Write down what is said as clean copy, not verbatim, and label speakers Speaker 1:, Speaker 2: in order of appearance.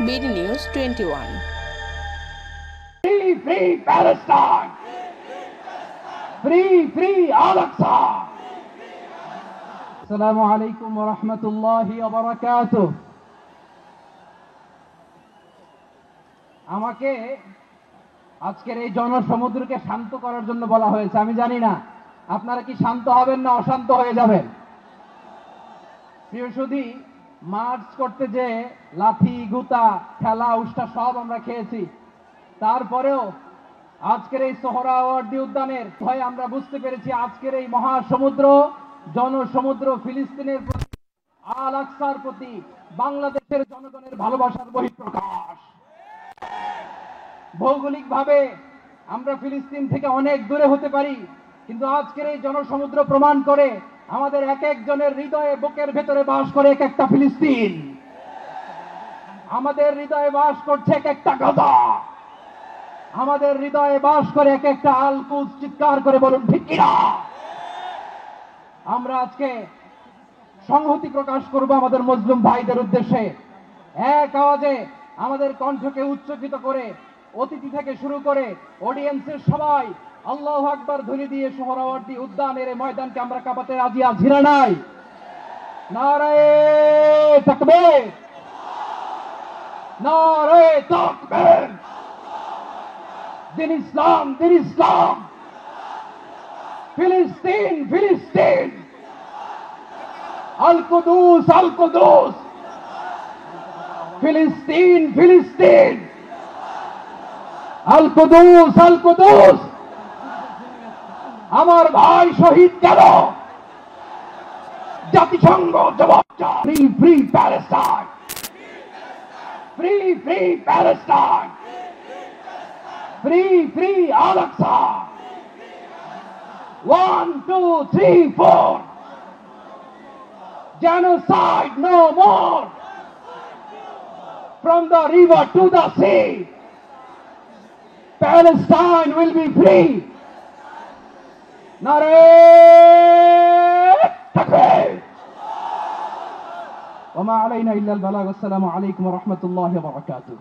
Speaker 1: BD News 21.
Speaker 2: Free, free Palestine! Free, free Al-Aqsa! Assalamu alaikum wa rahmatullahi wa barakatuh. আমাকে আজকের এই জনসমুদ্রকে শান্ত করার জন্য বলা হয়েছে। আমি জানি না আপনারা কি শান্ত হবেন না অশান্ত হয়ে যাবেন। প্রিয় সুধী, মার্চ করতে যে লাথি গুতা খেলা উষ্টা সব আমরা খেয়েছি, তারপরেও আজকের এই সোহরাওয়ার্দী উদ্যানের ভয়ে আমরা বুঝতে পেরেছি আজকের এই মহাসমুদ্র জনসমুদ্র ফিলিস্তিনের প্রতি, আল আকসার প্রতি বাংলাদেশের জনগণের ভালোবাসার বহিঃপ্রকাশ। ভৌগোলিকভাবে আমরা ফিলিস্তিন থেকে অনেক দূরে হতে পারি, কিন্তু আজকের এই জনসমুদ্র প্রমাণ করে আমাদের এক একজনের হৃদয়ে বুকের ভেতরে বাস করে এক একটা ফিলিস্তিন। আমাদের হৃদয়ে বাস করছে এক একটা গাজা, আমাদের হৃদয়ে বাস করে এক একটা আল কুদস। চিৎকার করে বলুন ঠিক কিনা। আমরা আজকে সংহতি প্রকাশ করব আমাদের মুসলিম ভাইদের উদ্দেশ্যে। এক আওয়াজে আমাদের কণ্ঠকে উচ্চকিত করে অতিথি থেকে শুরু করে অডিয়েন্সের সবাই আল্লাহু আকবার ধ্বনি দিয়ে সোহরাওয়ার্দী উদ্যানের এই ময়দানকে আমরা কাঁপাতে রাজি আছি না নাই? নারায়ে তাকবীর, নারায়ে তাকবীর। দিন ইসলাম, দিন ইসলাম। ফিলিস্তিন, ফিলিস্তিন। আল কুদুস, আল কুদুস। ফিলিস্তিন, ফিলিস্তিন। আল কুদুস, আল কুদুস। আমার ভাই শহীদ কেন? জাতিসংঘ জবাব চায়। Free, free Palestine. Free, free Palestine. Free, free Al Aqsa. 1, 2, 3, 4. Genocide no more. From the river to the sea, Palestine will be free. Naree takbir. Wa ma alayna illa al-balagh. Assalamu alaykum wa rahmatullahi wa barakatuh.